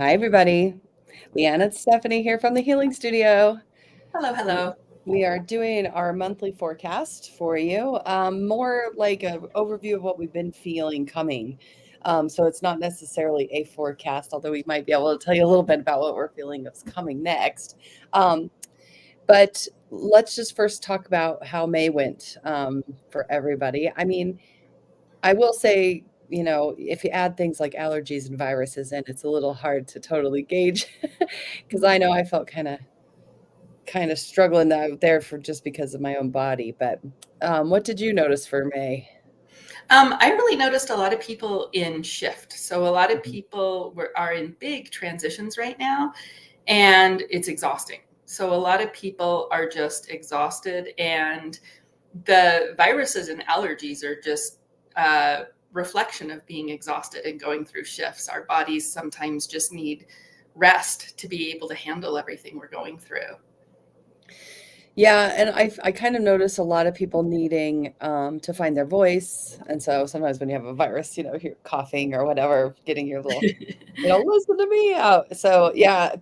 Hi, everybody. Leanne and Stephanie here from the Healing Studio. Hello, hello. We are doing our monthly forecast for you, more like an overview of what we've been feeling coming. So it's not necessarily a forecast, although we might be able to tell you a little bit about what we're feeling is coming next. Um, but let's just first talk about how May went for everybody. I mean, I will say, if you add things like allergies and viruses in, it's a little hard to totally gauge because I know I felt kind of struggling out there for just because of my own body. But what did you notice for May? I really noticed a lot of people in shift. So a lot of people are in big transitions right now, and it's exhausting. So a lot of people are just exhausted, and the viruses and allergies are just a reflection of being exhausted and going through shifts. Our bodies sometimes just need rest to be able to handle everything we're going through. Yeah, and I kind of notice a lot of people needing to find their voice, and so sometimes when you have a virus, you're coughing or whatever, getting your little, listen to me out. So yeah,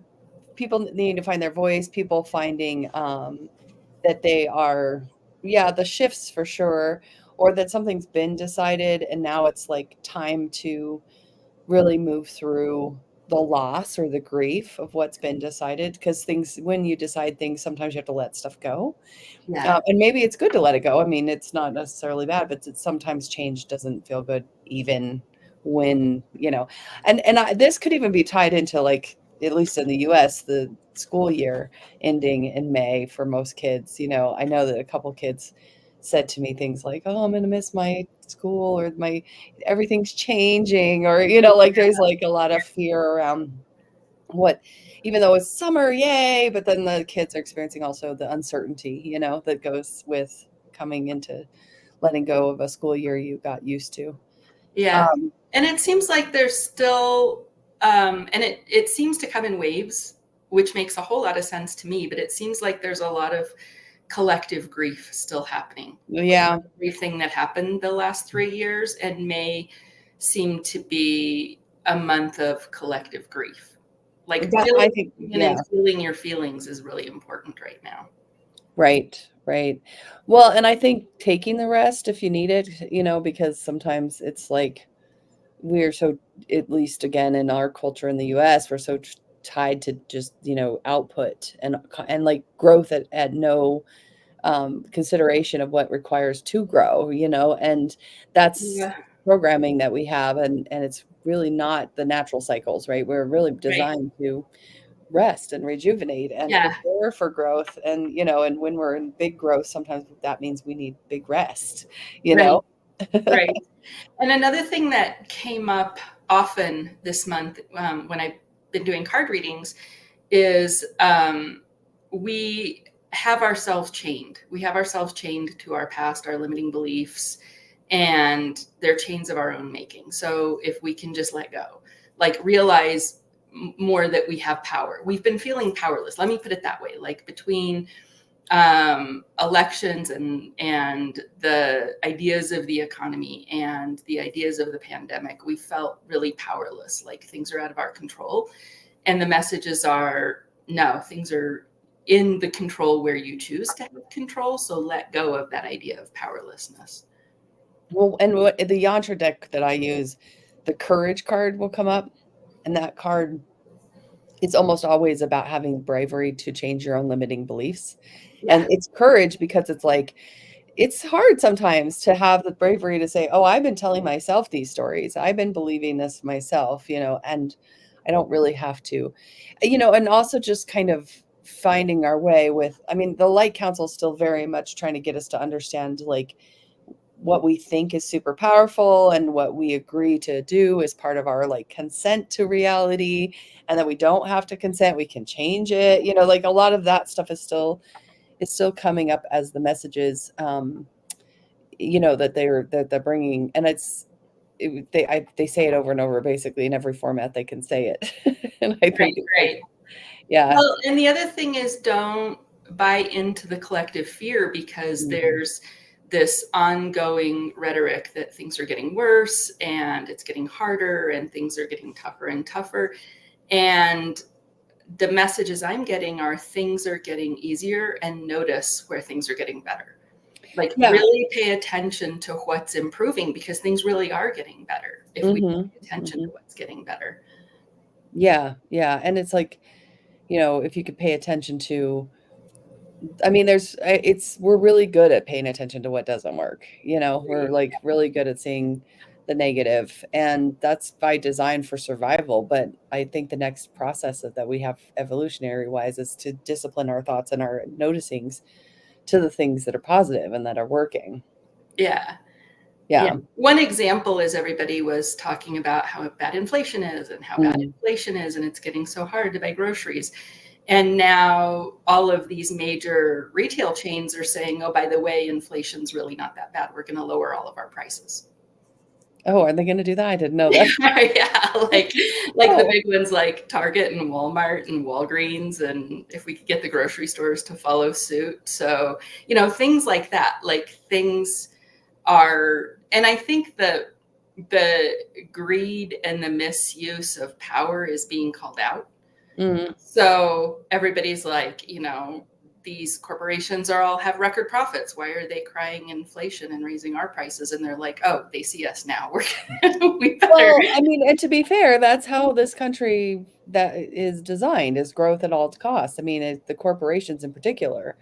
people needing to find their voice, people finding that they are, yeah, the shifts for sure, or that something's been decided and now it's like time to really move through the loss or the grief of what's been decided. Because things, when you decide things, sometimes you have to let stuff go. Yeah, And maybe it's good to let it go. I mean, it's not necessarily bad, but sometimes change doesn't feel good, even when, this could even be tied into, like, at least in the US, the school year ending in May for most kids. I know that a couple kids said to me things like, "Oh, I'm going to miss my school," or my everything's changing, or, like there's like a lot of fear around what, even though it's summer, yay, but then the kids are experiencing also the uncertainty, that goes with coming into letting go of a school year you got used to. yeah. Um, And it seems like there's still, and it seems to come in waves, which makes a whole lot of sense to me, but it seems like there's a lot of collective grief still happening. Like yeah, everything that happened the last 3 years, and May seemed to be a month of collective grief. Like that I feeling think, and yeah, feeling your feelings is really important right now. right, right. Well, and I think taking the rest if you need it, because sometimes it's like we're so, at least again in our culture in the US, we're so tied to just, output and like growth at no consideration of what requires to grow, and that's Yeah, programming that we have, and it's really not the natural cycles, right? We're really right. designed to rest and rejuvenate and Yeah, prepare for growth, and when we're in big growth, sometimes that means we need big rest, you right, know? right. And another thing that came up often this month, when I've been doing card readings, is we have ourselves chained. We have ourselves chained to our past, our limiting beliefs, and they're chains of our own making. So if we can just let go, like realize more that we have power. We've been feeling powerless. Let me put it that way. Like between elections and the ideas of the economy and the ideas of the pandemic, we felt really powerless, like things are out of our control. And the messages are no, things are in the control where you choose to have control. So let go of that idea of powerlessness. Well, and what the yantra deck that I use, the courage card will come up, and that card, it's almost always about having bravery to change your own limiting beliefs. And Yeah, it's courage because it's like, it's hard sometimes to have the bravery to say, "Oh, I've been telling myself these stories. I've been believing this myself, and I don't really have to." And also just kind of finding our way with, I mean, the Light Council is still very much trying to get us to understand, like, what we think is super powerful and what we agree to do is part of our, like, consent to reality, and that we don't have to consent, we can change it, like a lot of that stuff is still coming up as the messages, that they're bringing, and they say it over and over, basically in every format they can say it. And I right, think it's like, right. yeah. Well, and the other thing is don't buy into the collective fear, because Mhm. there's this ongoing rhetoric that things are getting worse and it's getting harder and things are getting tougher and tougher. And the messages I'm getting are things are getting easier, and notice where things are getting better. Like Yeah. really pay attention to what's improving, because things really are getting better if we Mhm. pay attention to Mhm. what's getting better. Yeah, yeah, and it's like, if you could pay attention to I mean, we're really good at paying attention to what doesn't work, we're, Agreed. like, really good at seeing the negative, and that's by design for survival, but I think the next process that we have evolutionary-wise is to discipline our thoughts and our noticings to the things that are positive and that are working. Yeah. Yeah. Yeah. One example is everybody was talking about how bad inflation is and how bad Mm. inflation is, and it's getting so hard to buy groceries. And now all of these major retail chains are saying, oh, by the way, inflation's really not that bad. We're going to lower all of our prices. Oh, are they gonna do that? I didn't know that. Yeah, like the Oh. big ones like Target and Walmart and Walgreens, and if we could get the grocery stores to follow suit. So, things like that, like things are, and I think the greed and the misuse of power is being called out. Mhm. So everybody's like, these corporations are all have record profits. Why are they crying inflation and raising our prices? And they're like, oh, they see us now. We better. Well, I mean, and to be fair, that's how this country that is designed is growth at all costs. I mean, the corporations in particular,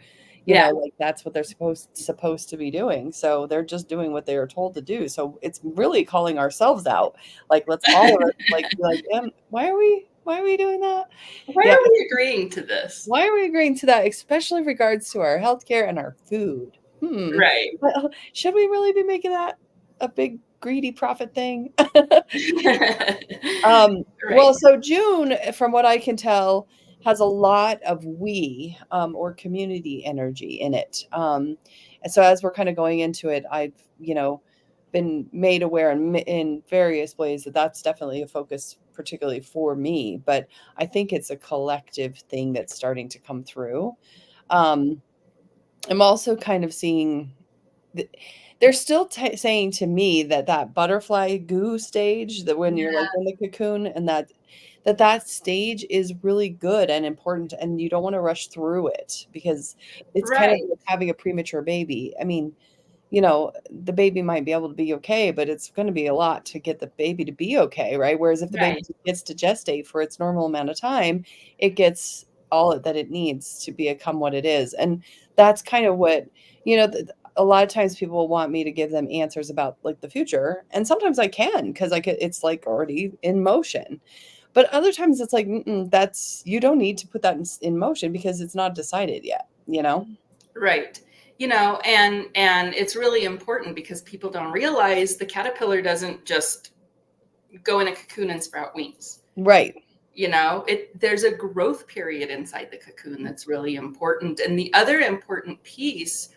Yeah. like that's what they're supposed to be doing. So they're just doing what they are told to do. So it's really calling ourselves out. Like let's all of us like be like, why are we doing that? Why Yeah, are we agreeing to this? why are we agreeing to that, especially in regards to our healthcare and our food? Right. Well, should we really be making that a big greedy profit thing? Well, Right. so June, from what I can tell, has a lot of we or community energy in it. And so as we're kind of going into it, I've been made aware in various ways that that's definitely a focus, particularly for me. But I think it's a collective thing that's starting to come through. Um, I'm also kind of seeing th they're still saying to me that that butterfly goo stage, that when you're, like, Yeah. in the cocoon and that stage is really good and important, and you don't wanna rush through it because it's kind of Right. like having a premature baby. I mean, the baby might be able to be okay, but it's gonna be a lot to get the baby to be okay, right? Whereas if the baby Right. gets to gestate for its normal amount of time, it gets all that it needs to become what it is. And that's kind of what, a lot of times people want me to give them answers about like the future. And sometimes I can because it's like already in motion. But other times it's like, you don't need to put that in motion because it's not decided yet. Right. And it's really important because people don't realize the caterpillar doesn't just go in a cocoon and sprout wings. Right. There's a growth period inside the cocoon that's really important. And the other important piece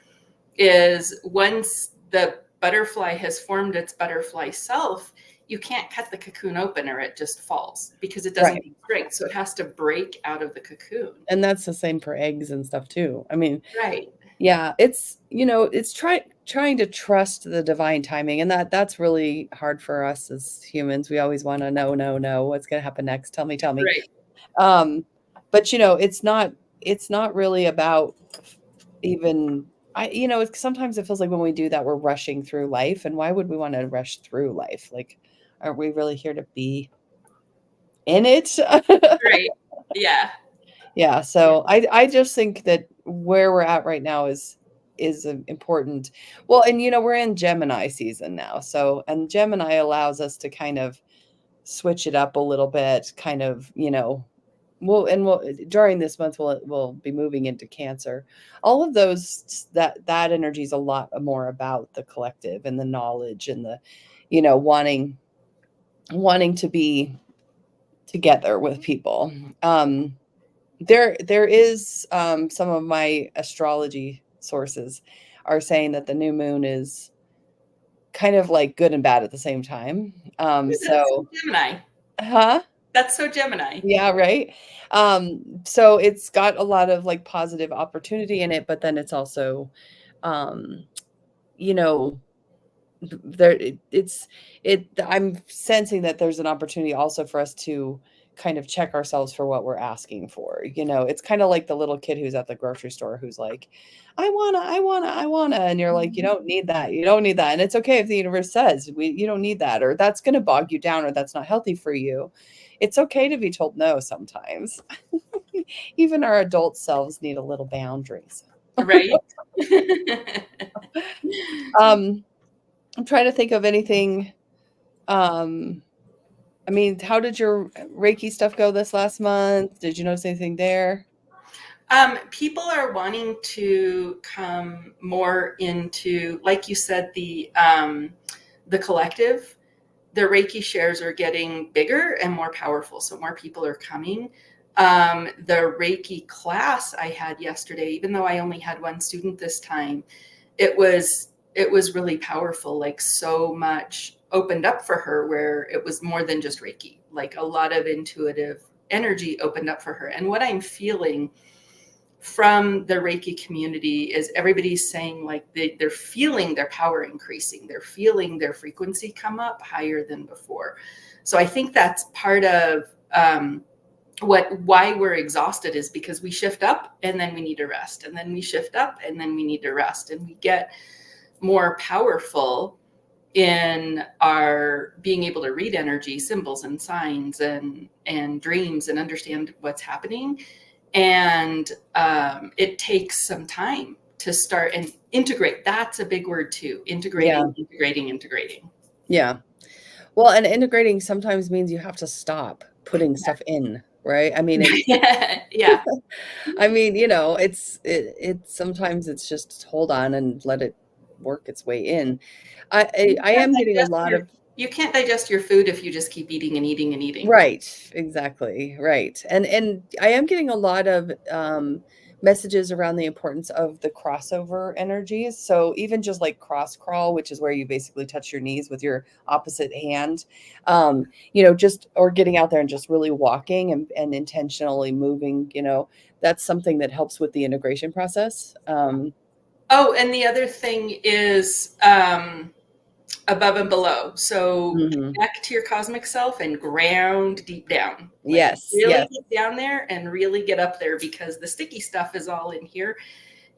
is once the butterfly has formed its butterfly self, you can't cut the cocoon open or it just falls because it doesn't Right. need strength. So it has to break out of the cocoon. And that's the same for eggs and stuff too. I mean, Right. yeah, it's trying to trust the divine timing, and that's really hard for us as humans. We always wanna know, know, what's gonna happen next. Tell me, tell me. Right. Um, but, it's not really about even sometimes it feels like when we do that, we're rushing through life, and why would we wanna rush through life? Like, aren't we really here to be in it? Right. Yeah. Yeah, Yeah. so I just think that where we're at right now is important. Well, and we're in Gemini season now. So, and Gemini allows us to kind of switch it up a little bit, kind of, we'll during this month we'll be moving into Cancer. All of those that energy is a lot more about the collective and the knowledge and the wanting to be together with people. There is, some of my astrology sources are saying that the new moon is kind of like good and bad at the same time. That's so So Gemini. Huh? That's so Gemini. Yeah, right? So it's got a lot of, like, positive opportunity in it, but then it's also, um, you know, there I'm sensing that there's an opportunity also for us to kind of check ourselves for what we're asking for. It's kind of like the little kid who's at the grocery store who's like, I wanna, and you're like, you don't need that. You don't need that. And it's okay if the universe says you don't need that, or that's going to bog you down, or that's not healthy for you. It's okay to be told no sometimes. Even our adult selves need a little boundaries. Right. I'm trying to think of anything. Um, I mean, how did your Reiki stuff go this last month? Did you notice anything there? People are wanting to come more into, like you said, the collective. The Reiki shares are getting bigger and more powerful, so more people are coming. The Reiki class I had yesterday, even though I only had one student this time, it was really powerful. Like, so much opened up for her, where it was more than just Reiki. Like, a lot of intuitive energy opened up for her. And what I'm feeling from the Reiki community is everybody's saying, like, they're feeling their power increasing. They're feeling their frequency come up higher than before. So I think that's part of why we're exhausted, is because we shift up and then we need to rest, and then we shift up and then we need to rest, and we get more powerful in our being able to read energy, symbols and signs and dreams, and understand what's happening. And it takes some time to start and integrate. That's a big word too. Integrating. Yeah. Well, and integrating sometimes means you have to stop putting stuff in, right? I mean, Yeah. I mean, it's sometimes it's just hold on and let it work its way in. I am getting a lot of You can't digest your food if you just keep eating and eating and eating. right, exactly, right. And I am getting a lot of messages around the importance of the crossover energies. So even just like cross crawl, which is where you basically touch your knees with your opposite hand, just or getting out there and just really walking and intentionally moving, that's something that helps with the integration process. Oh, and the other thing is above and below. So Mhm. connect to your cosmic self and ground deep down. Like, Yes, really yes. get down there and really get up there, because the sticky stuff is all in here,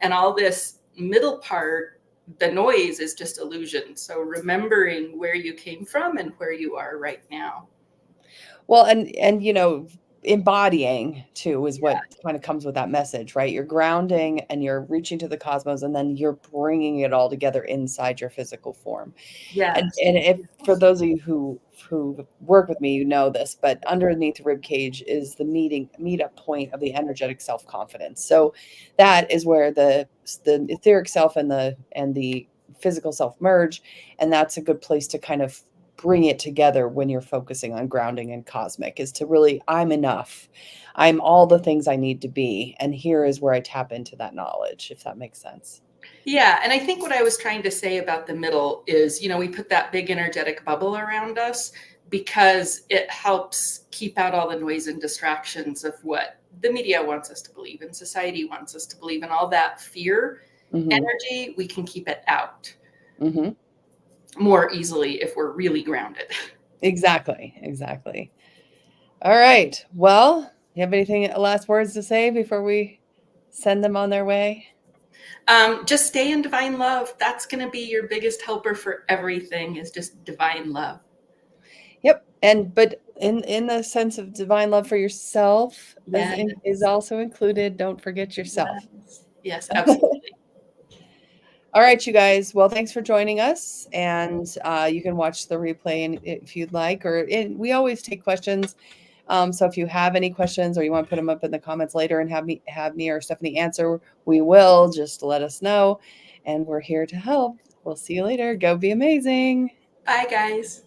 and all this middle part, the noise, is just illusion. So remembering where you came from and where you are right now. Well, and embodying too is Yeah. what kind of comes with that message, right? You're grounding and you're reaching to the cosmos, and then you're bringing it all together inside your physical form. And Yes. and if for those of you who work with me, you know this, but underneath the rib cage is the meetup point of the energetic self confidence. So that is where the etheric self and the physical self merge, and that's a good place to kind of bring it together when you're focusing on grounding and cosmic, is to really, I'm enough. I'm all the things I need to be. And here is where I tap into that knowledge, if that makes sense. Yeah. And I think what I was trying to say about the middle is, we put that big energetic bubble around us because it helps keep out all the noise and distractions of what the media wants us to believe and society wants us to believe, and all that fear Hmm. energy. We can keep it out Hmm. more easily if we're really grounded. Exactly. Exactly. All right. Well, you have anything last words to say before we send them on their way? Just stay in divine love. That's going to be your biggest helper for everything, is just divine love. Yep. But in the sense of divine love for yourself Yes. is also included. Don't forget yourself. Yes. Yes, absolutely. All right, you guys. Well, thanks for joining us, and you can watch the replay if you'd like. We always take questions. So if you have any questions, or you want to put them up in the comments later and have me or Stephanie answer, we will. Just let us know, and we're here to help. We'll see you later. Go be amazing. Bye, guys.